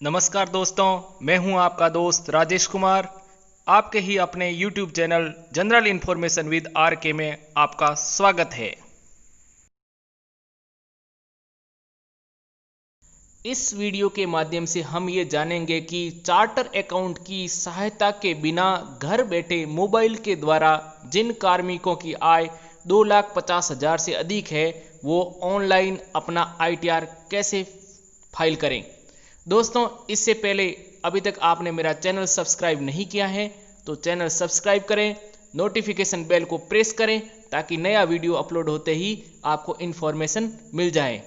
नमस्कार दोस्तों, मैं हूं आपका दोस्त राजेश कुमार। आपके ही अपने YouTube channel general information with R K में आपका स्वागत है। इस वीडियो के माध्यम से हम ये जानेंगे कि चार्टर अकाउंट की सहायता के बिना घर बैठे मोबाइल के द्वारा जिन कार्मिकों की आय 2,50,000 से अधिक है वो ऑनलाइन अपना ITR कैसे फाइल करें। दोस्तों, इससे पहले अभी तक आपने मेरा चैनल सब्सक्राइब नहीं किया है तो चैनल सब्सक्राइब करें, नोटिफिकेशन बेल को प्रेस करें ताकि नया वीडियो अपलोड होते ही आपको इन्फॉर्मेशन मिल जाए।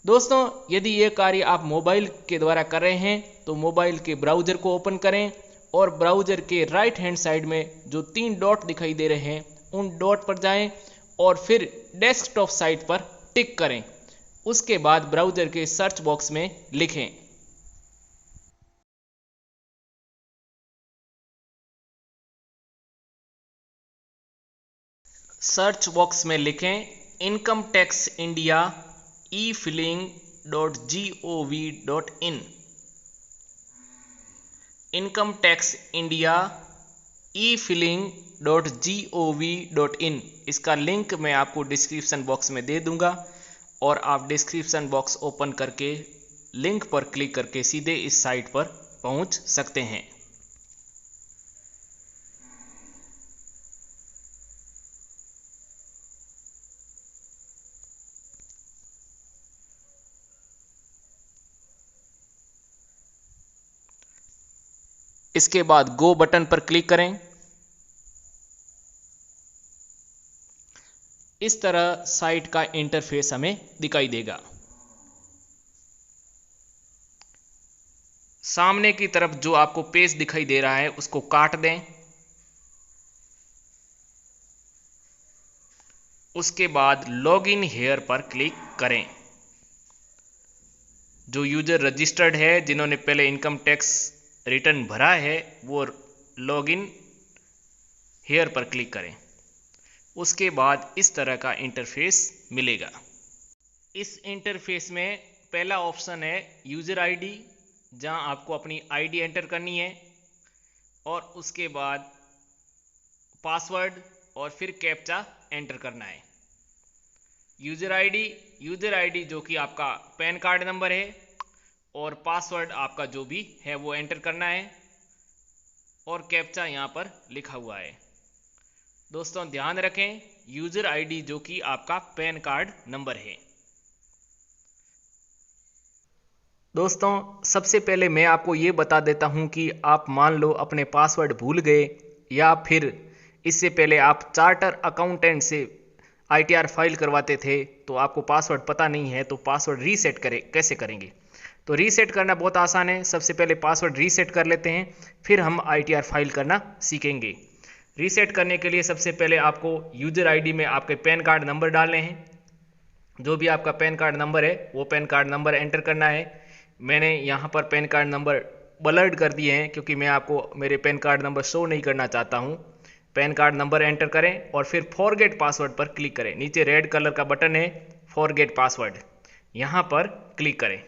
दोस्तों, यदि ये कार्य आप मोबाइल के द्वारा कर रहे हैं तो मोबाइल के ब्राउज़र को ओपन करें और ब्राउज़र के राइट हैंड साइड में जो 3 डॉट दिखाई दे रहे हैं उन डॉट पर जाएं और फिर डेस्कटॉप साइट पर टिक करें। उसके बाद ब्राउज़र के सर्च बॉक्स में लिखें सर्च बॉक्स में लिखें income tax India e-filing.gov.in। Income tax India e-filing.gov.in। इसका लिंक मैं आपको डिस्क्रिप्शन बॉक्स में दे दूंगा और आप डिस्क्रिप्शन बॉक्स ओपन करके लिंक पर क्लिक करके सीधे इस साइट पर पहुंच सकते हैं। इसके बाद गो बटन पर क्लिक करें। इस तरह साइट का इंटरफेस हमें दिखाई देगा। सामने की तरफ जो आपको पेज दिखाई दे रहा है उसको काट दें। उसके बाद लॉग इन हेयर पर क्लिक करें। जो यूजर रजिस्टर्ड है, जिन्होंने पहले इनकम टैक्स रिटर्न भरा है, वो लॉग इन हेयर पर क्लिक करें। उसके बाद इस तरह का इंटरफेस मिलेगा। इस इंटरफेस में पहला ऑप्शन है यूज़र आईडी, जहां आपको अपनी आईडी एंटर करनी है और उसके बाद पासवर्ड और फिर कैप्चा एंटर करना है। यूज़र आईडी जो कि आपका पैन कार्ड नंबर है और पासवर्ड आपका जो भी है वो एंटर करना है और कैप्चा यहाँ पर लिखा हुआ है। दोस्तों, ध्यान रखें यूज़र आईडी जो कि आपका पैन कार्ड नंबर है। दोस्तों, सबसे पहले मैं आपको ये बता देता हूँ कि आप मान लो अपने पासवर्ड भूल गए या फिर इससे पहले आप चार्टर अकाउंटेंट से ITR फाइल करवाते थे तो आपको पासवर्ड पता नहीं है, तो पासवर्ड रीसेट कैसे करेंगे। तो रीसेट करना बहुत आसान है। सबसे पहले पासवर्ड रीसेट कर लेते हैं, फिर हम ITR फाइल करना सीखेंगे। रीसेट करने के लिए सबसे पहले आपको यूज़र आईडी में आपके पैन कार्ड नंबर डालने हैं। जो भी आपका पैन कार्ड नंबर है वो पैन कार्ड नंबर एंटर करना है। मैंने यहाँ पर पैन कार्ड नंबर ब्लर्ड कर दिए हैं क्योंकि मैं आपको मेरे पैन कार्ड नंबर शो नहीं करना चाहता हूँ। पैन कार्ड नंबर एंटर करें और फिर फॉरगेट पासवर्ड पर क्लिक करें। नीचे रेड कलर का बटन है फॉरगेट पासवर्ड, यहाँ पर क्लिक करें।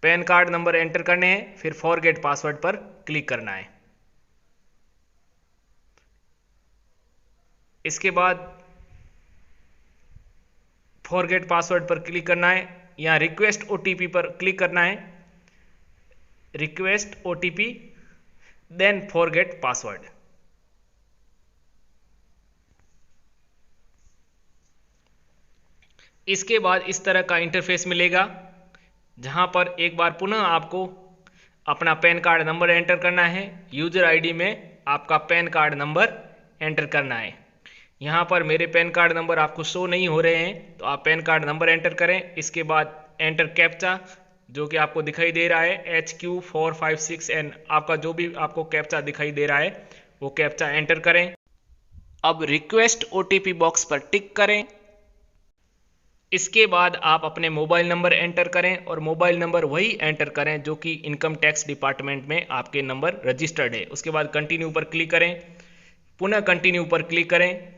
पैन कार्ड नंबर एंटर करने हैं, फिर फॉरगेट पासवर्ड पर क्लिक करना है। इसके बाद फॉरगेट पासवर्ड पर क्लिक करना है, यहाँ रिक्वेस्ट OTP पर क्लिक करना है। Request OTP then forget password. इसके बाद इस तरह का इंटरफेस मिलेगा जहां पर एक बार पुनः आपको अपना पैन कार्ड नंबर एंटर करना है। यूज़र आईडी में आपका पैन कार्ड नंबर एंटर करना है। यहाँ पर मेरे पैन कार्ड नंबर आपको शो नहीं हो रहे हैं तो आप पैन कार्ड नंबर एंटर करें। इसके बाद एंटर कैप्चा जो कि आपको दिखाई दे रहा है HQ456N। आपका जो भी आपको कैप्चा दिखाई दे रहा है वो कैप्चा एंटर करें। अब रिक्वेस्ट OTP बॉक्स पर टिक करें। इसके बाद आप अपने मोबाइल नंबर एंटर करें और मोबाइल नंबर वही एंटर करें जो कि इनकम टैक्स डिपार्टमेंट में आपके नंबर रजिस्टर्ड है। उसके बाद कंटिन्यू पर क्लिक करें, पुनः कंटिन्यू पर क्लिक करें।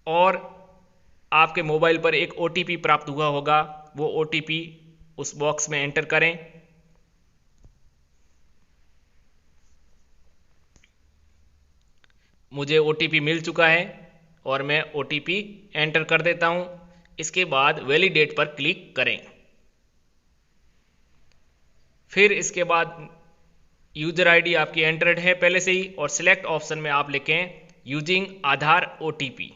और आपके मोबाइल पर एक OTP प्राप्त हुआ होगा, वो OTP उस बॉक्स में एंटर करें। मुझे OTP मिल चुका है और मैं OTP एंटर कर देता हूं। इसके बाद वैलिडेट पर क्लिक करें। फिर इसके बाद यूजर आईडी आपकी एंटर्ड है पहले से ही, और सिलेक्ट ऑप्शन में आप लिखें यूजिंग आधार OTP।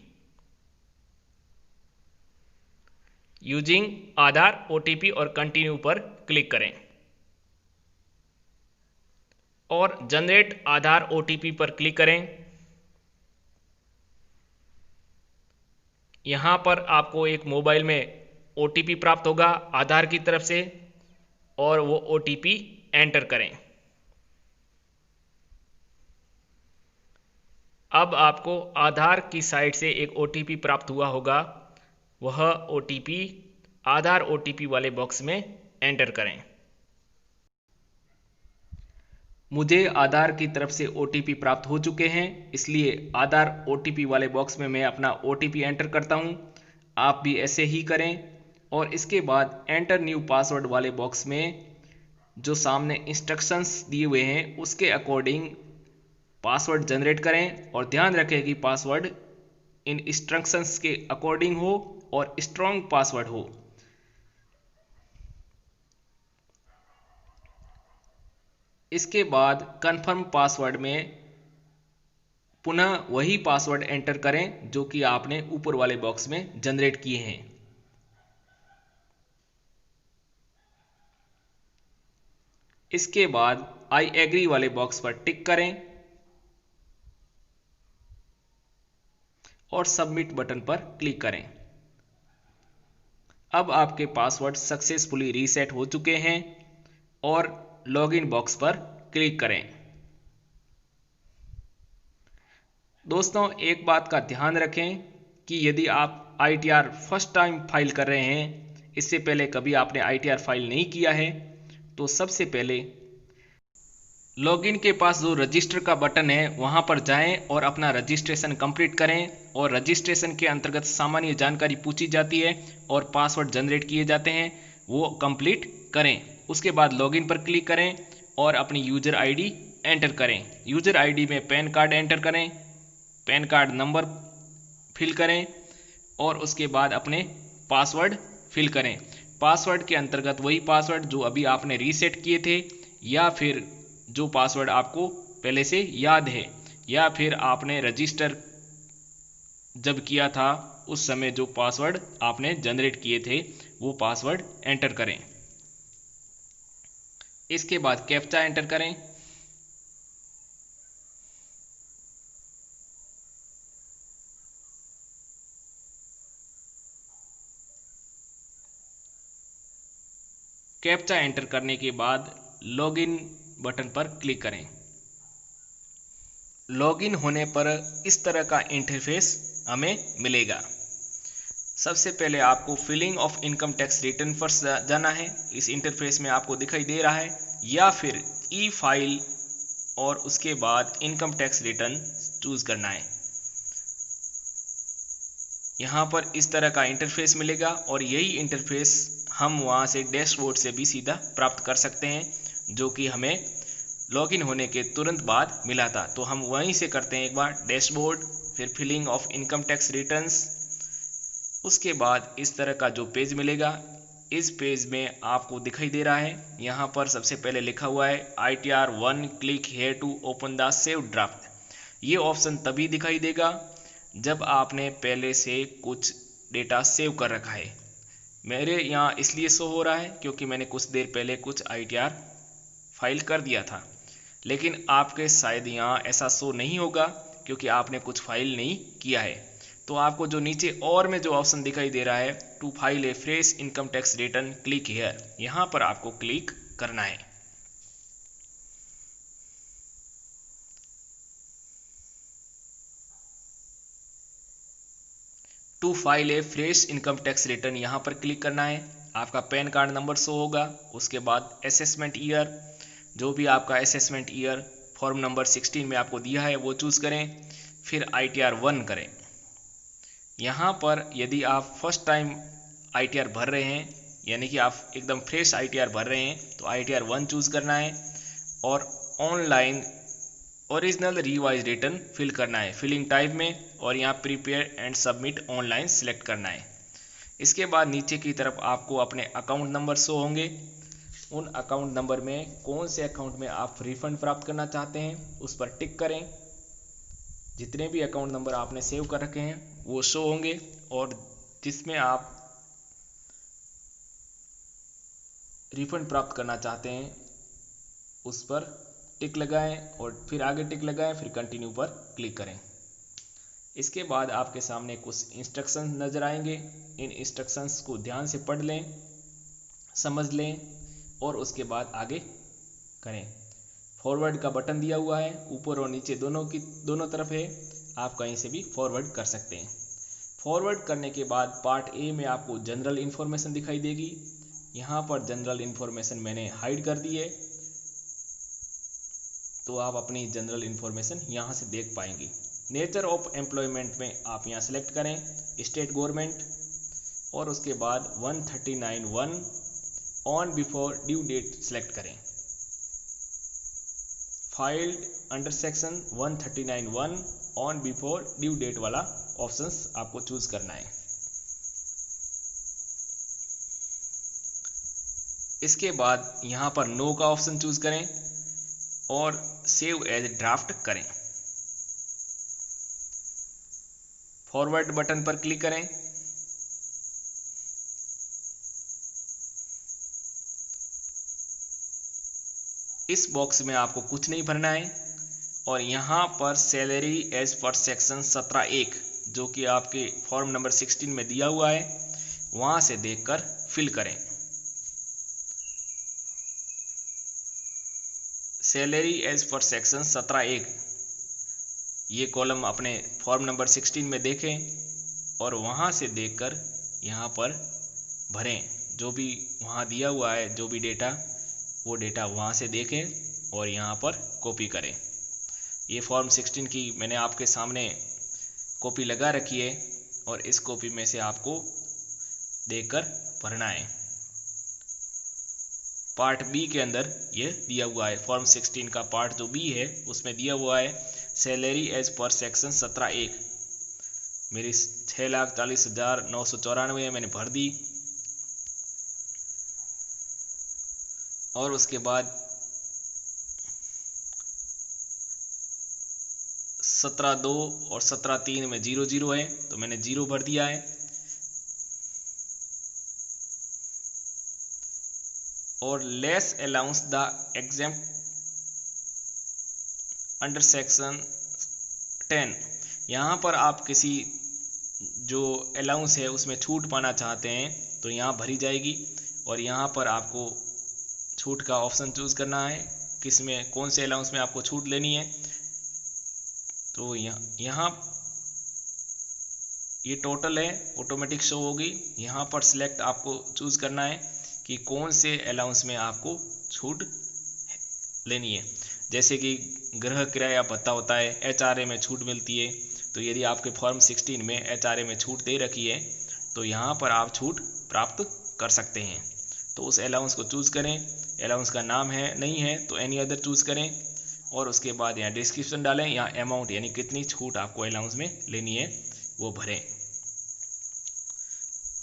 यूजिंग आधार OTP और कंटिन्यू पर क्लिक करें और जनरेट आधार OTP पर क्लिक करें। यहां पर आपको एक मोबाइल में OTP प्राप्त होगा आधार की तरफ से, और वो OTP एंटर करें। अब आपको आधार की साइट से एक OTP प्राप्त हुआ होगा, वह OTP आधार OTP वाले बॉक्स में एंटर करें। मुझे आधार की तरफ से OTP प्राप्त हो चुके हैं, इसलिए आधार OTP वाले बॉक्स में मैं अपना OTP एंटर करता हूं। आप भी ऐसे ही करें और इसके बाद एंटर न्यू पासवर्ड वाले बॉक्स में जो सामने इंस्ट्रक्शंस दिए हुए हैं उसके अकॉर्डिंग पासवर्ड जनरेट करें, और ध्यान रखें कि पासवर्ड इन इंस्ट्रक्शंस के अकॉर्डिंग हो और स्ट्रॉन्ग पासवर्ड हो। इसके बाद कंफर्म पासवर्ड में पुनः वही पासवर्ड एंटर करें जो कि आपने ऊपर वाले बॉक्स में जनरेट किए हैं। इसके बाद आई एग्री वाले बॉक्स पर टिक करें और सबमिट बटन पर क्लिक करें। अब आपके पासवर्ड सक्सेसफुली रीसेट हो चुके हैं और लॉगिन बॉक्स पर क्लिक करें। दोस्तों, एक बात का ध्यान रखें कि यदि आप ITR फर्स्ट टाइम फाइल कर रहे हैं, इससे पहले कभी आपने ITR फाइल नहीं किया है, तो सबसे पहले लॉगिन के पास जो रजिस्टर का बटन है वहां पर जाएं और अपना रजिस्ट्रेशन कंप्लीट करें। और रजिस्ट्रेशन के अंतर्गत सामान्य जानकारी पूछी जाती है और पासवर्ड जनरेट किए जाते हैं, वो कंप्लीट करें। उसके बाद लॉगिन पर क्लिक करें और अपनी यूजर आईडी एंटर करें। यूजर आईडी में पैन कार्ड एंटर करें, पैन कार्ड नंबर फिल करें और उसके बाद अपने पासवर्ड फिल करें। पासवर्ड के अंतर्गत वही पासवर्ड जो अभी आपने रीसेट किए थे, या फिर जो पासवर्ड आपको पहले से याद है, या फिर आपने रजिस्टर जब किया था उस समय जो पासवर्ड आपने जनरेट किए थे वो पासवर्ड एंटर करें। इसके बाद कैप्चा एंटर करें। कैप्चा एंटर करने के बाद लॉगिन बटन पर क्लिक करें। लॉगिन होने पर इस तरह का इंटरफेस हमें मिलेगा। सबसे पहले आपको filing of income tax return पर जाना है। इस इंटरफेस में आपको दिखाई दे रहा है, या फिर ई फाइल और उसके बाद इनकम टैक्स रिटर्न चूज करना है। यहाँ पर इस तरह का इंटरफेस मिलेगा और यही इंटरफेस हम वहाँ से डैशबोर्ड से भी सीधा प्राप्त कर सकते हैं, जो कि हमें लॉगिन होने के तुरंत बाद मिला था। तो हम वहीं से करते हैं एक बार डैशबोर्ड, फिर filing of income tax returns. उसके बाद इस तरह का जो पेज मिलेगा, इस पेज में आपको दिखाई दे रहा है, यहाँ पर सबसे पहले लिखा हुआ है ITR 1 click here to open the save draft. ये ऑप्शन तभी दिखाई देगा जब आपने पहले से कुछ डेटा सेव कर रखा है। मेरे यहाँ इसलिए शो हो रहा है क्योंकि मैंने कुछ देर पहले कुछ ITR फाइल कर दिया था, लेकिन आपके शायद यहाँ ऐसा शो नहीं होगा क्योंकि आपने कुछ फाइल नहीं किया है। तो आपको जो नीचे और में जो ऑप्शन दिखाई दे रहा है to file a fresh income tax return click here, यहाँ पर आपको क्लिक करना है। To file a fresh income tax return यहाँ पर क्लिक करना है। आपका पैन कार्ड नंबर शो होगा। उसके बाद असेसमेंट ईयर, जो भी आपका असेसमेंट ईयर फॉर्म नंबर 16 में आपको दिया है वो चूज करें, फिर ITR 1 करें। यहाँ पर यदि आप फर्स्ट टाइम ITR भर रहे हैं, यानी कि आप एकदम फ्रेश ITR भर रहे हैं, तो ITR 1 चूज़ करना है और online original revise return fill करना है फिलिंग टाइप में, और यहाँ prepare and submit online select करना है। इसके बाद नीचे की तरफ आपको अपने अकाउंट नंबर शो होंगे। उन अकाउंट नंबर में कौन से अकाउंट में आप रिफंड प्राप्त करना चाहते हैं उस पर टिक करें। जितने भी अकाउंट नंबर आपने सेव कर रखे हैं वो शो होंगे, और जिसमें आप रिफंड प्राप्त करना चाहते हैं उस पर टिक लगाएं और फिर आगे टिक लगाएं, फिर कंटिन्यू पर क्लिक करें। इसके बाद आपके सामने कुछ इंस्ट्रक्शंस नज़र आएंगे। इन इंस्ट्रक्शंस को ध्यान से पढ़ लें, समझ लें और उसके बाद आगे करें। फॉरवर्ड का बटन दिया हुआ है, ऊपर और नीचे दोनों तरफ है, आप कहीं से भी फॉरवर्ड कर सकते हैं। फॉरवर्ड करने के बाद पार्ट ए में आपको जनरल इन्फॉर्मेशन दिखाई देगी। यहाँ पर जनरल इन्फॉर्मेशन मैंने हाइड कर दी है, तो आप अपनी जनरल इन्फॉर्मेशन यहाँ से देख पाएंगे। नेचर ऑफ एम्प्लॉयमेंट में आप यहाँ सेलेक्ट करें स्टेट गवर्नमेंट, और उसके बाद 139(1) on before due date select करें। Filed under section 139(1) on before due date वाला ऑप्शंस आपको चूज करना है। इसके बाद यहाँ पर नो का ऑप्शन चूज करें और सेव एज ड्राफ्ट करें। फॉरवर्ड बटन पर क्लिक करें। इस बॉक्स में आपको कुछ नहीं भरना है, और यहाँ पर सैलरी एज पर सेक्शन 17(1) जो कि आपके फॉर्म नंबर 16 में दिया हुआ है, वहाँ से देखकर फिल करें। सैलरी एज पर सेक्शन 17(1) ये कॉलम अपने फॉर्म नंबर 16 में देखें और वहाँ से देखकर यहाँ पर भरें। जो भी वहाँ दिया हुआ है, जो भी डेटा, वो डेटा वहाँ से देखें और यहाँ पर कॉपी करें। ये फॉर्म 16 की मैंने आपके सामने कॉपी लगा रखी है, और इस कॉपी में से आपको देखकर भरना है। पार्ट बी के अंदर ये दिया हुआ है, फॉर्म 16 का पार्ट जो बी है उसमें दिया हुआ है सैलरी एज पर सेक्शन 17(1) मेरी 6,40,994 मैंने भर दी, और उसके बाद 17(2) और 17(3) में 00 है, तो मैंने 0 भर दिया है। और less allowance the exempt under section 10, यहाँ पर आप किसी जो अलाउंस है उसमें छूट पाना चाहते हैं तो यहाँ भरी जाएगी, और यहाँ पर आपको छूट का ऑप्शन चूज करना है, किस में कौन से अलाउंस में आपको छूट लेनी है। तो यहाँ ये टोटल है, ऑटोमेटिक शो होगी। यहाँ पर सिलेक्ट आपको चूज करना है कि कौन से अलाउंस में आपको छूट लेनी है। जैसे कि गृह किराया भत्ता होता है, HRA में छूट मिलती है, तो यदि आपके फॉर्म 16 में HRA में छूट दे रखी है तो यहाँ पर आप छूट प्राप्त कर सकते हैं। तो उस अलाउंस को चूज़ करें, अलाउंस का नाम है नहीं है तो एनी अदर चूज़ करें, और उसके बाद यहाँ डिस्क्रिप्शन डालें, यहाँ अमाउंट यानी कितनी छूट आपको अलाउंस में लेनी है वो भरें।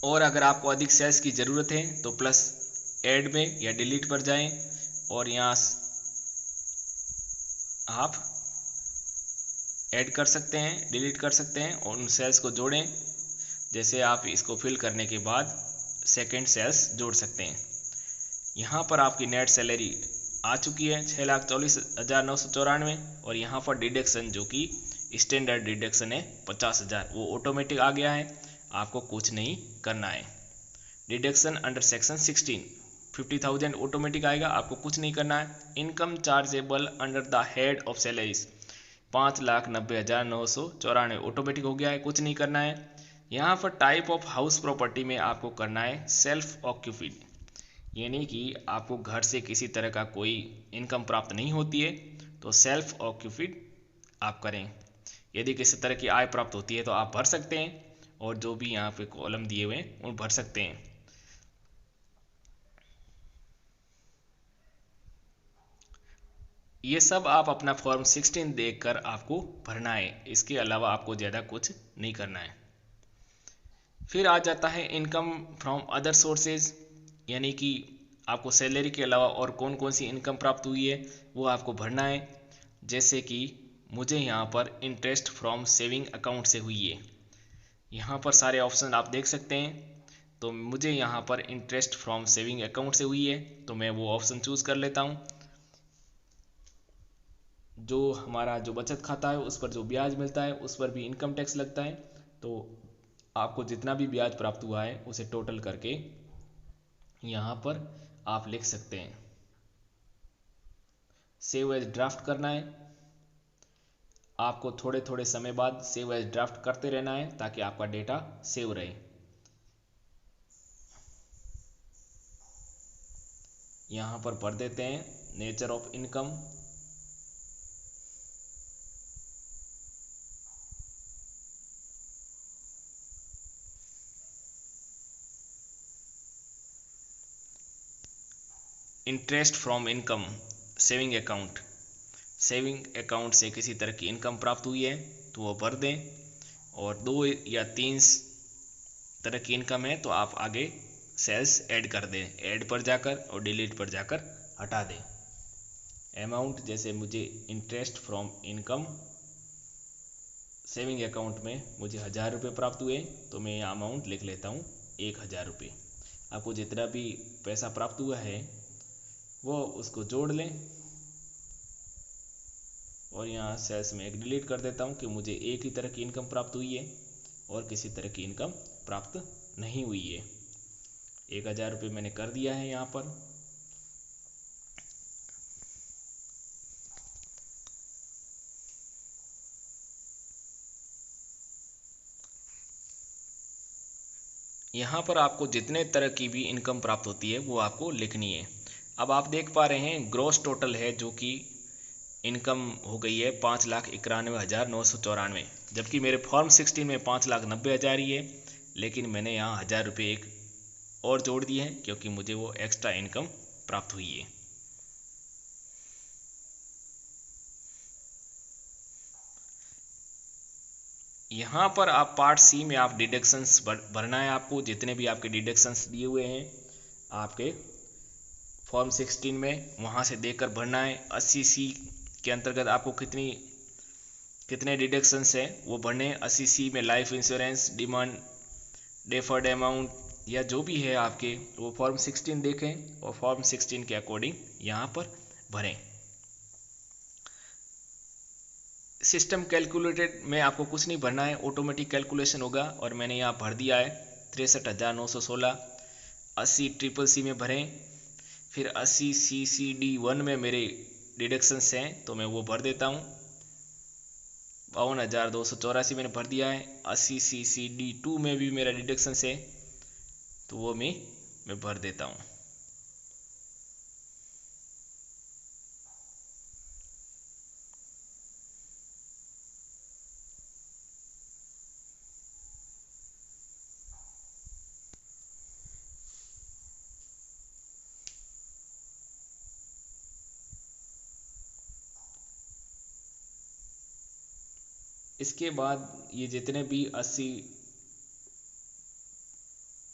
और अगर आपको अधिक सेल्स की ज़रूरत है तो प्लस ऐड में या डिलीट पर जाएं, और यहाँ आप ऐड कर सकते हैं, डिलीट कर सकते हैं, और उन सेल्स को जोड़ें। जैसे आप इसको फिल करने के बाद सेकंड सेल्स जोड़ सकते हैं। यहाँ पर आपकी नेट सैलरी आ चुकी है 6,40,994, और यहाँ पर डिडक्शन जो कि स्टैंडर्ड डिडक्शन है 50,000 वो ऑटोमेटिक आ गया है, आपको कुछ नहीं करना है। डिडक्शन अंडर सेक्शन 16 50,000 ऑटोमेटिक आएगा, आपको कुछ नहीं करना है। Income chargeable under the head of salaries 5,90,994 automatic हो गया है, कुछ नहीं करना है। यहाँ पर टाइप ऑफ हाउस प्रॉपर्टी में आपको करना है सेल्फ ऑक्यूपिड, यानी कि आपको घर से किसी तरह का कोई इनकम प्राप्त नहीं होती है तो सेल्फ ऑक्यूपिड आप करें। यदि किसी तरह की आय प्राप्त होती है तो आप भर सकते हैं, और जो भी यहाँ पे कॉलम दिए हुए हैं वो भर सकते हैं। ये सब आप अपना फॉर्म 16 देखकर आपको भरना है, इसके अलावा आपको ज़्यादा कुछ नहीं करना है। फिर आ जाता है इनकम फ्रॉम अदर सोर्सेज, यानी कि आपको सैलरी के अलावा और कौन कौन सी इनकम प्राप्त हुई है वो आपको भरना है। जैसे कि मुझे यहाँ पर इंटरेस्ट फ्रॉम सेविंग अकाउंट से हुई है, यहाँ पर सारे ऑप्शन आप देख सकते हैं। तो मुझे यहाँ पर इंटरेस्ट फ्रॉम सेविंग अकाउंट से हुई है, तो मैं वो ऑप्शन चूज़ कर लेता हूँ। जो हमारा जो बचत खाता है उस पर जो ब्याज मिलता है उस पर भी इनकम टैक्स लगता है। तो आपको जितना भी ब्याज प्राप्त हुआ है उसे टोटल करके यहाँ पर आप लिख सकते हैं। सेव एज ड्राफ्ट करना है, आपको थोड़े थोड़े समय बाद सेव एज ड्राफ्ट करते रहना है ताकि आपका डेटा सेव रहे। यहाँ पर भर देते हैं nature of income. Interest from income saving account, saving account से किसी तरह की इनकम प्राप्त हुई है तो वो भर दें। और 2 या 3 तरह की इनकम है तो आप आगे सेल्स ऐड कर दें, ऐड पर जाकर और डिलीट पर जाकर हटा दें। अमाउंट जैसे मुझे interest from income saving account में मुझे 1000 रुपये प्राप्त हुए तो मैं यह अमाउंट लिख लेता हूँ 1000 रुपये। आपको जितना भी पैसा प्राप्त हुआ है वो उसको जोड़ लें और यहाँ सेल्स में एक डिलीट कर देता हूँ कि मुझे एक ही तरह की इनकम प्राप्त हुई है और किसी तरह की इनकम प्राप्त नहीं हुई है। 1000 रुपये मैंने कर दिया है यहाँ पर। यहाँ पर आपको जितने तरह की भी इनकम प्राप्त होती है वो आपको लिखनी है। अब आप देख पा रहे हैं ग्रॉस टोटल है जो कि इनकम हो गई है 5,91,994, जबकि मेरे फॉर्म 16 में 5,90,000 ही है, लेकिन मैंने यहाँ 1000 रुपये एक और जोड़ दिए हैं क्योंकि मुझे वो एक्स्ट्रा इनकम प्राप्त हुई है। यहाँ पर आप पार्ट सी में आप डिडक्शंस भरना है, आपको जितने भी आपके डिडक्शंस दिए हुए हैं आपके फॉर्म 16 में वहाँ से देकर भरना है। 80C के अंतर्गत आपको कितने डिडक्शंस हैं वो भरने हैं। 80C में life insurance, demand deferred amount या जो भी है आपके वो फॉर्म 16 देखें और फॉर्म 16 के अकॉर्डिंग यहाँ पर भरें। सिस्टम कैलकुलेटेड में आपको कुछ नहीं भरना है, ऑटोमेटिक कैलकुलेशन होगा और मैंने यहाँ भर दिया है 63,916। 80 CCC में भरें, फिर 80 CCD1 में मेरे डिडक्शंस हैं तो मैं वो भर देता हूँ। 52,284 मैंने भर दिया है। 80 CCD2 में भी मेरा डिडक्शंस है तो वो मैं भर देता हूँ। इसके बाद ये जितने भी 80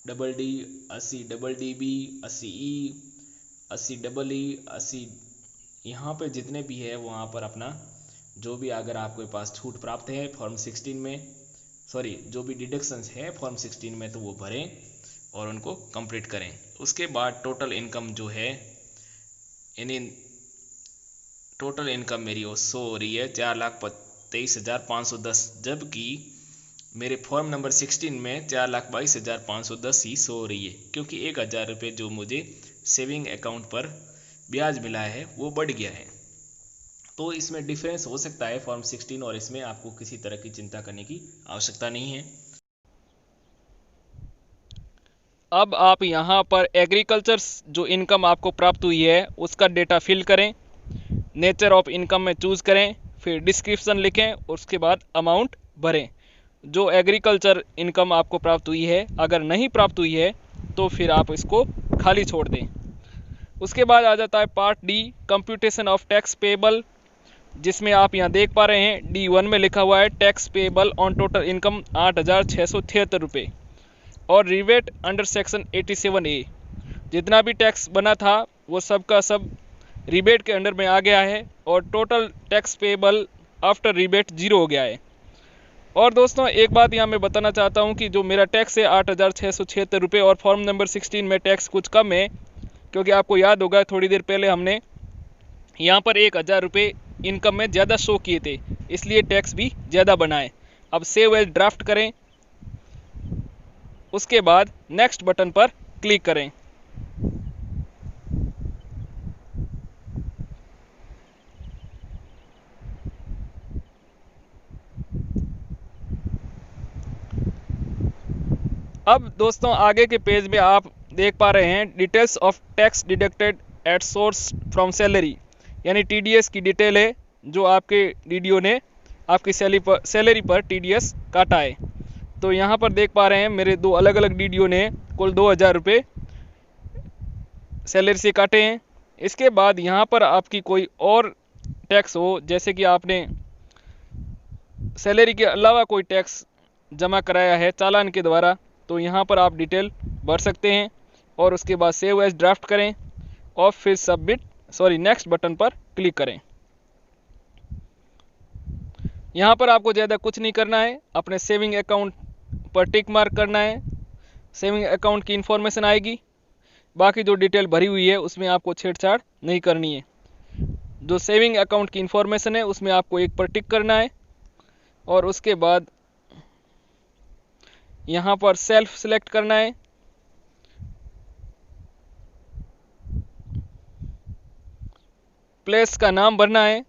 double D, 80 double D B, 80 E, 80 double E, 80 यहाँ पे जितने भी है वहाँ पर अपना जो भी अगर आपके पास छूट प्राप्त है फॉर्म 16 में, सॉरी जो भी डिडक्शंस है फॉर्म 16 में तो वो भरें और उनको कंप्लीट करें। उसके बाद टोटल इनकम जो है टोटल इनकम मेरी वो शो हो रही है 4,23,510, जबकि मेरे फॉर्म नंबर 16 में 4,22,510 ही शो हो रही है क्योंकि 1,000 रुपये जो मुझे सेविंग अकाउंट पर ब्याज मिला है वो बढ़ गया है। तो इसमें डिफरेंस हो सकता है फॉर्म 16 और इसमें आपको किसी तरह की चिंता करने की आवश्यकता नहीं है। अब आप यहाँ पर एग्रीकल्चर जो इनकम आपको प्राप्त हुई है उसका डेटा फिल करें, नेचर ऑफ इनकम में चूज़ करें, फिर डिस्क्रिप्शन लिखें और उसके बाद अमाउंट भरें। जो एग्रीकल्चर इनकम आपको प्राप्त हुई है। अगर नहीं प्राप्त हुई है तो फिर आप इसको खाली छोड़ दें। उसके बाद आ जाता है part D, computation of tax payable, जिसमें आप यहाँ देख पा रहे हैं D1 में लिखा हुआ है tax payable on total income 8,673 रुपये और रिबेट अंडर सेक्शन 87A। जितना भी टैक्स बना था वो सब का सब रिबेट के अंडर में आ गया है और total tax payable after rebate 0 हो गया है। और दोस्तों एक बात यहाँ मैं बताना चाहता हूँ कि जो मेरा टैक्स है 8,676 रुपये और फॉर्म नंबर 16 में टैक्स कुछ कम है, क्योंकि आपको याद होगा थोड़ी देर पहले हमने यहाँ पर 1,000 रुपये इनकम में ज़्यादा शो किए थे, इसलिए टैक्स भी ज़्यादा बनाए। अब सेव एज ड्राफ्ट करें, उसके बाद नेक्स्ट बटन पर क्लिक करें। अब दोस्तों आगे के पेज में आप देख पा रहे हैं details of tax deducted at source from salary, यानी TDS की डिटेल है जो आपके DDO ने आपकी सैलरी पर TDS काटा है। तो यहाँ पर देख पा रहे हैं मेरे दो अलग अलग DDO ने कुल 2,000 रुपये सैलरी से काटे हैं। इसके बाद यहाँ पर आपकी कोई और टैक्स हो, जैसे कि आपने सैलरी के अलावा कोई टैक्स जमा कराया है चालान के द्वारा, तो यहाँ पर आप डिटेल भर सकते हैं और उसके बाद सेव एज ड्राफ्ट करें और फिर नेक्स्ट बटन पर क्लिक करें। यहाँ पर आपको ज़्यादा कुछ नहीं करना है, अपने सेविंग अकाउंट पर टिक मार्क करना है। सेविंग अकाउंट की इन्फॉर्मेशन आएगी, बाकी जो डिटेल भरी हुई है उसमें आपको छेड़छाड़ नहीं करनी है। जो सेविंग अकाउंट की इन्फॉर्मेशन है उसमें आपको एक पर टिक करना है और उसके बाद यहाँ पर सेल्फ सिलेक्ट करना है। प्लेस का नाम भरना है।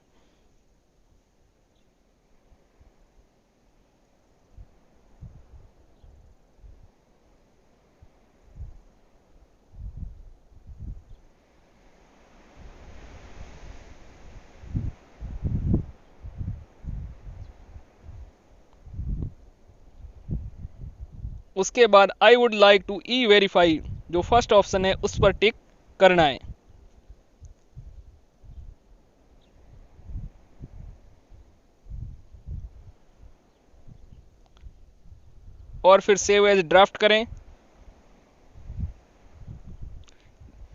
उसके बाद I would like to e verify, जो फर्स्ट ऑप्शन है उस पर टिक करना है। और फिर सेव एज ड्राफ्ट करें,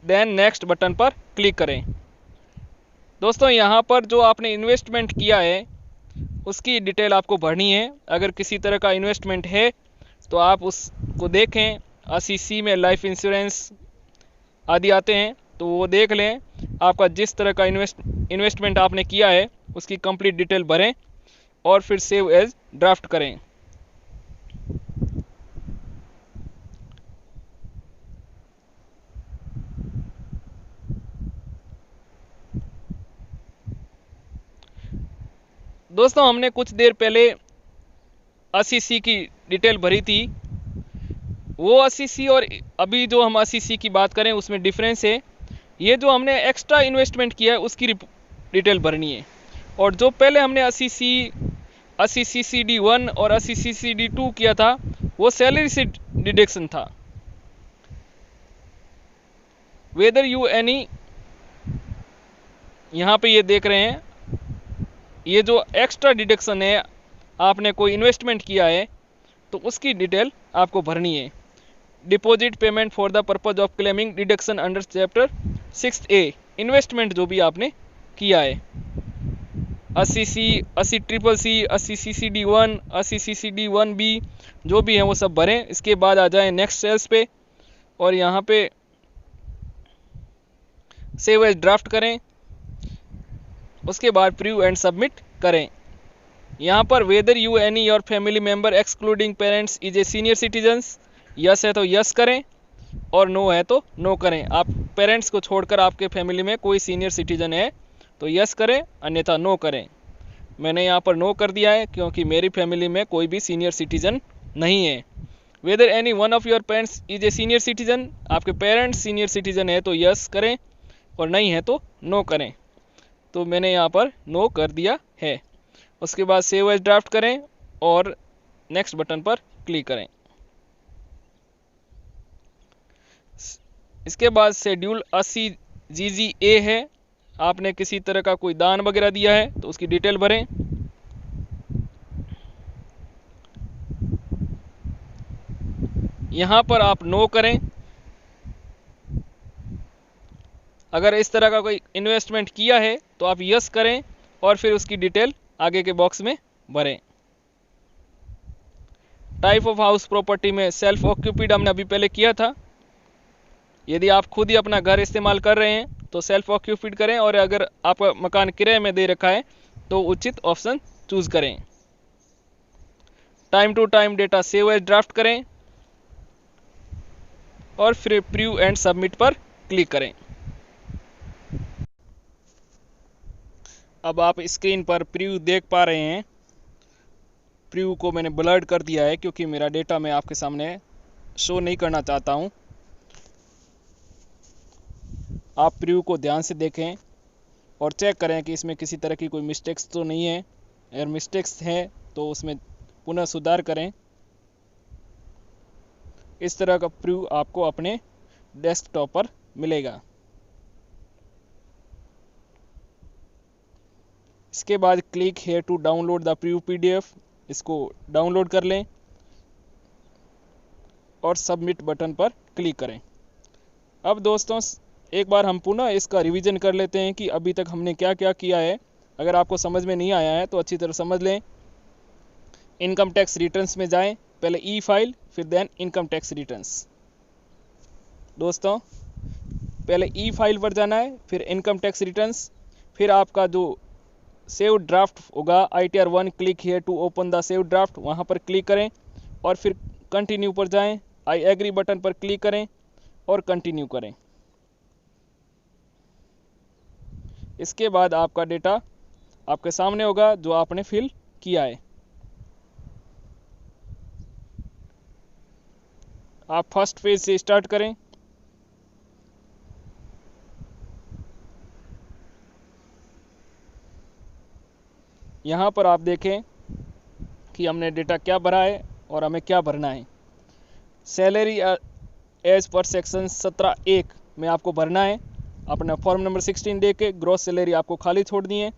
देन नेक्स्ट बटन पर क्लिक करें। दोस्तों यहाँ पर जो आपने इन्वेस्टमेंट किया है उसकी डिटेल आपको भरनी है। अगर किसी तरह का इन्वेस्टमेंट है तो आप उसको देखें। 80C में लाइफ इंश्योरेंस आदि आते हैं तो वो देख लें। आपका जिस तरह का इन्वेस्टमेंट आपने किया है उसकी कंप्लीट डिटेल भरें और फिर सेव एज ड्राफ्ट करें। दोस्तों हमने कुछ देर पहले 80C की डिटेल भरी थी। वो 80C और अभी जो हम 80C की बात करें उसमें डिफरेंस है। ये जो हमने एक्स्ट्रा इन्वेस्टमेंट किया है उसकी डिटेल भरनी है। और जो पहले हमने 80CCD1 और 80CCD2 किया था वो सैलरी से डिडक्शन था। वेदर यू एनी, यहाँ पे ये देख रहे हैं, ये जो एक्स्ट्रा डिडक्शन है आपने कोई इन्वेस्टमेंट किया है तो उसकी डिटेल आपको भरनी है। Deposit payment for the purpose of claiming deduction under chapter 6A, investment जो भी आपने किया है। 80C, 80CCC, 80CCD1, 80CCD1B जो भी है वो सब भरें। इसके बाद आ जाए नेक्स्ट सेल्स पे और यहाँ पे सेव एज ड्राफ्ट करें। उसके बाद प्रीव्यू एंड सबमिट करें। यहाँ पर whether you any your family member excluding parents is a senior citizens, yes है तो यस करें और नो है तो नो करें। आप पेरेंट्स को छोड़कर आपके फैमिली में कोई सीनियर सिटीजन है तो यस करें, अन्यथा नो करें। मैंने यहाँ पर नो कर दिया है क्योंकि मेरी फैमिली में कोई भी सीनियर सिटीजन नहीं है। Whether any one of your parents is a senior citizen, आपके पेरेंट्स सीनियर सिटीजन है तो यस करें और नहीं है तो नो करें। तो मैंने यहाँ पर नो कर दिया है। उसके बाद सेव एज ड्राफ्ट करें और नेक्स्ट बटन पर क्लिक करें। इसके बाद शेड्यूल 80 GGA है, आपने किसी तरह का कोई दान वगैरह दिया है तो उसकी डिटेल भरें। यहाँ पर आप नो करें। अगर इस तरह का कोई इन्वेस्टमेंट किया है तो आप यस करें और फिर उसकी डिटेल आगे के बॉक्स में भरें। टाइप ऑफ हाउस प्रॉपर्टी में सेल्फ ऑक्यूपिड हमने अभी पहले किया था। यदि आप खुद ही अपना घर इस्तेमाल कर रहे हैं तो सेल्फ ऑक्यूपिड करें, और अगर आपका मकान किराए में दे रखा है तो उचित ऑप्शन चूज करें। Time to time data save as draft करें और फिर प्रीव्यू एंड सबमिट पर क्लिक करें। अब आप स्क्रीन पर प्रीव्यू देख पा रहे हैं। प्रीव्यू को मैंने ब्लर्ड कर दिया है क्योंकि मेरा डेटा मैं आपके सामने शो नहीं करना चाहता हूं। आप प्रीव्यू को ध्यान से देखें और चेक करें कि इसमें किसी तरह की कोई मिस्टेक्स तो नहीं है। अगर मिस्टेक्स हैं तो उसमें पुनः सुधार करें। इस तरह का प्रीव्यू आपको अपने डेस्कटॉप पर मिलेगा। इसके बाद click here to download the preview PDF, इसको डाउनलोड कर लें और सबमिट बटन पर क्लिक करें। अब दोस्तों एक बार हम पुनः इसका रिवीजन कर लेते हैं कि अभी तक हमने क्या क्या किया है। अगर आपको समझ में नहीं आया है तो अच्छी तरह समझ लें। इनकम टैक्स रिटर्न्स में जाएं, पहले ई फाइल फिर देन इनकम टैक्स रिटर्न्स। दोस्तों पहले ई फाइल पर जाना है, फिर इनकम टैक्स रिटर्न्स, फिर आपका जो सेव ड्राफ्ट होगा ITR 1, click here to open the save draft, वहाँ पर क्लिक करें और फिर कंटिन्यू पर जाएं, आई एग्री बटन पर क्लिक करें और कंटिन्यू करें। इसके बाद आपका डेटा आपके सामने होगा जो आपने फिल किया है। आप फर्स्ट पेज से स्टार्ट करें। यहाँ पर आप देखें कि हमने डेटा क्या भरा है और हमें क्या भरना है। सैलरी एज पर सेक्शन 17(1) में आपको भरना है। अपना फॉर्म नंबर 16 दे के ग्रॉस सैलरी आपको खाली छोड़नी है।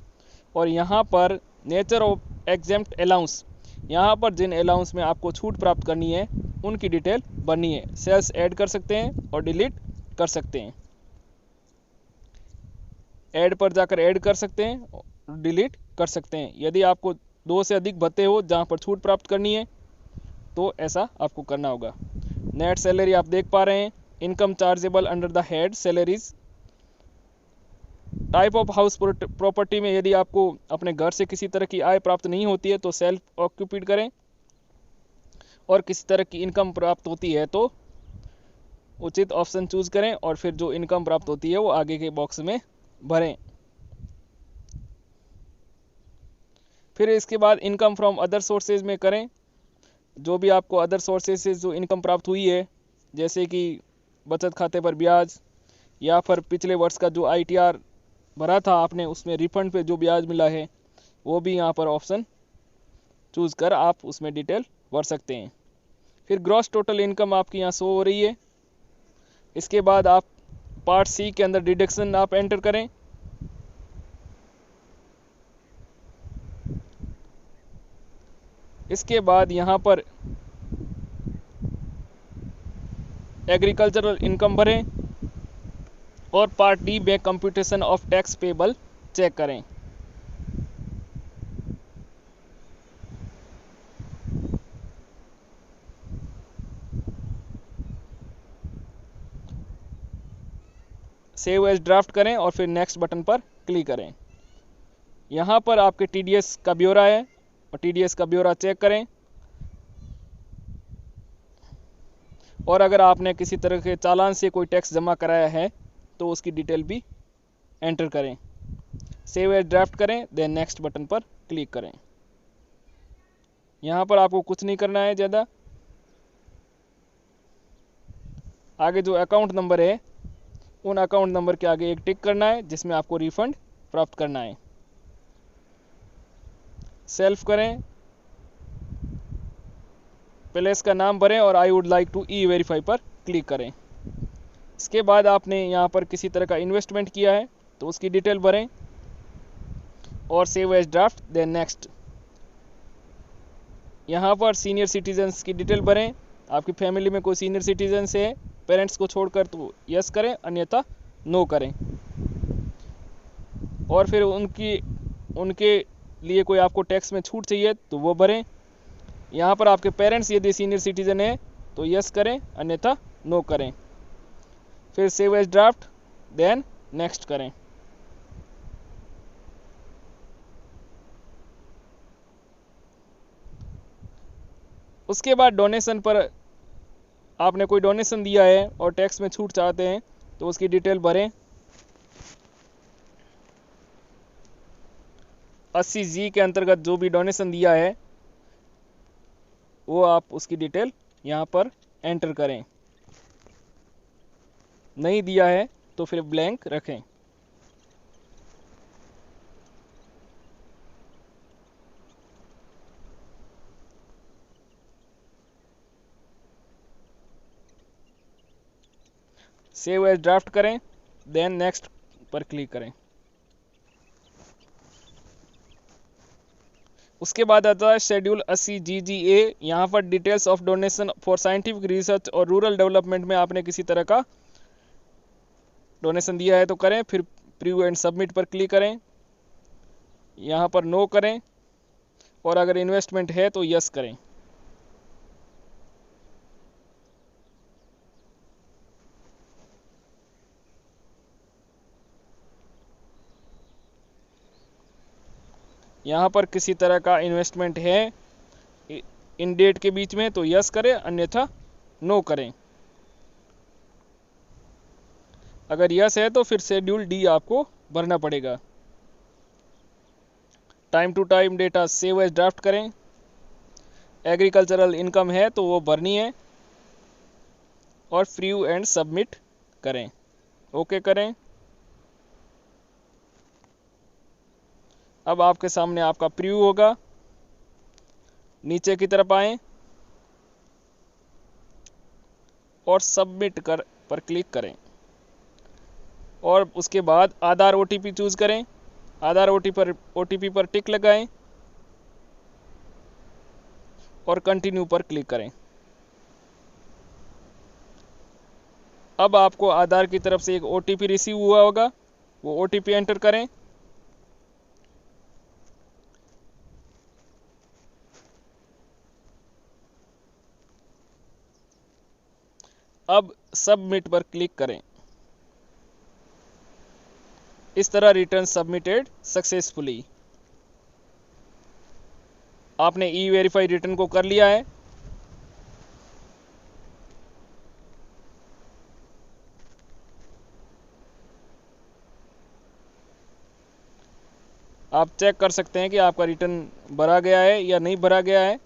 और यहाँ पर नेचर ऑफ एग्जेम्प्ट अलाउंस, यहाँ पर जिन अलाउंस में आपको छूट प्राप्त करनी है उनकी डिटेल भरनी है। सेल्स ऐड कर सकते हैं और डिलीट कर सकते हैं। ऐड पर जाकर ऐड कर सकते हैं, डिलीट कर सकते हैं। यदि आपको 2 से अधिक भत्ते हो जहाँ पर छूट प्राप्त करनी है तो ऐसा आपको करना होगा। नेट सैलरी आप देख पा रहे हैं। Income chargeable under the head salaries. Type of house property में यदि आपको अपने घर से किसी तरह की आय प्राप्त नहीं होती है तो सेल्फ ऑक्यूपिड करें, और किसी तरह की इनकम प्राप्त होती है तो उचित ऑप्शन चूज करें और फिर जो इनकम प्राप्त होती है वो आगे के बॉक्स में भरें। फिर इसके बाद इनकम फ्रॉम अदर सोर्सेज में करें। जो भी आपको अदर सोर्सेज से जो इनकम प्राप्त हुई है, जैसे कि बचत खाते पर ब्याज या फिर पिछले वर्ष का जो ITR भरा था आपने उसमें रिफंड पे जो ब्याज मिला है, वो भी यहाँ पर ऑप्शन चूज कर आप उसमें डिटेल भर सकते हैं। फिर ग्रॉस टोटल इनकम आपकी यहाँ शो हो रही है। इसके बाद आप पार्ट C के अंदर डिडक्शन आप एंटर करें। इसके बाद यहाँ पर एग्रीकल्चरल इनकम भरें और पार्ट D में computation of tax payable check करें। सेव एज ड्राफ्ट करें और फिर नेक्स्ट बटन पर क्लिक करें। यहाँ पर आपके TDS का ब्यौरा है और TDS का ब्यौरा चेक करें। और अगर आपने किसी तरह के चालान से कोई टैक्स जमा कराया है तो उसकी डिटेल भी एंटर करें। सेव एज ड्राफ्ट करें, देन नेक्स्ट बटन पर क्लिक करें। यहाँ पर आपको कुछ नहीं करना है ज़्यादा। आगे जो अकाउंट नंबर है उन अकाउंट नंबर के आगे एक टिक करना है जिसमें आपको रिफंड प्राप्त करना है। सेल्फ करें पहले इसका नाम भरें और I would like to e verify पर क्लिक करें। इसके बाद आपने यहाँ पर किसी तरह का इन्वेस्टमेंट किया है तो उसकी डिटेल भरें और save as draft, then next. यहाँ पर सीनियर सिटीजन्स की डिटेल भरें। आपकी फैमिली में कोई सीनियर सिटीजन्स है पेरेंट्स को छोड़कर तो यस करें, अन्यथा नो करें। और फिर उनके लिए कोई आपको टैक्स में छूट चाहिए तो वो भरें। यहाँ पर आपके पेरेंट्स यदि सीनियर सिटीजन है तो यस करें, अन्यथा नो करें। फिर save as draft, then next करें। उसके बाद डोनेशन पर आपने कोई डोनेशन दिया है और टैक्स में छूट चाहते हैं तो उसकी डिटेल भरें। 80G के अंतर्गत जो भी डोनेशन दिया है वो आप उसकी डिटेल यहाँ पर एंटर करें। नहीं दिया है तो फिर ब्लैंक रखें। सेव एज ड्राफ्ट करें, देन नेक्स्ट पर क्लिक करें। उसके बाद आता है शेड्यूल 80GGA। यहाँ पर details of donation for scientific research और रूरल डेवलपमेंट में आपने किसी तरह का डोनेशन दिया है तो करें। फिर प्रीव्यू एंड सबमिट पर क्लिक करें। यहाँ पर नो करें और अगर इन्वेस्टमेंट है तो यस करें। यहाँ पर किसी तरह का इन्वेस्टमेंट है इन डेट के बीच में तो यस करें, अन्यथा नो करें। अगर यस है तो फिर शेड्यूल डी आपको भरना पड़ेगा। Time to time data save as draft करें। एग्रीकल्चरल इनकम है तो वो भरनी है और प्रीव्यू एंड सबमिट करें, ओके करें। अब आपके सामने आपका प्रीव्यू होगा। नीचे की तरफ आएं और सबमिट पर क्लिक करें और उसके बाद आधार ओटीपी चूज करें। आधार ओटीपी पर टिक लगाएं और कंटिन्यू पर क्लिक करें। अब आपको आधार की तरफ से एक ओटीपी रिसीव हुआ होगा, वो ओटीपी एंटर करें। अब सबमिट पर क्लिक करें। इस तरह रिटर्न सबमिटेड सक्सेसफुली। आपने ई वेरीफाई रिटर्न को कर लिया है। आप चेक कर सकते हैं कि आपका रिटर्न भरा गया है या नहीं भरा गया है।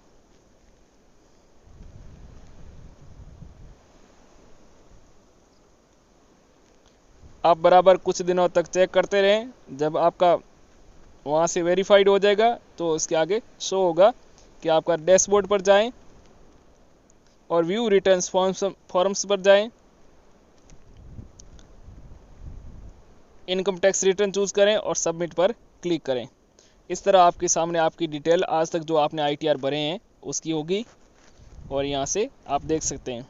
आप बराबर कुछ दिनों तक चेक करते रहें। जब आपका वहाँ से वेरीफाइड हो जाएगा तो उसके आगे शो होगा कि आपका डैशबोर्ड पर जाएं और व्यू रिटर्न्स फॉर्म्स पर जाएं। इनकम टैक्स रिटर्न चूज करें और सबमिट पर क्लिक करें। इस तरह आपके सामने आपकी डिटेल आज तक जो आपने ITR भरे हैं उसकी होगी और यहाँ से आप देख सकते हैं।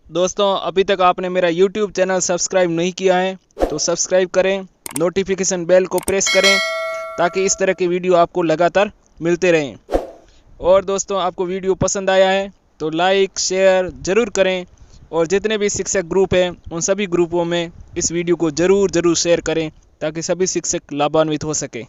दोस्तों, अभी तक आपने मेरा YouTube चैनल सब्सक्राइब नहीं किया है तो सब्सक्राइब करें, नोटिफिकेशन बेल को प्रेस करें ताकि इस तरह के वीडियो आपको लगातार मिलते रहें। और दोस्तों, आपको वीडियो पसंद आया है तो लाइक शेयर ज़रूर करें और जितने भी शिक्षक ग्रुप हैं उन सभी ग्रुपों में इस वीडियो को ज़रूर शेयर करें ताकि सभी शिक्षक लाभान्वित हो सके।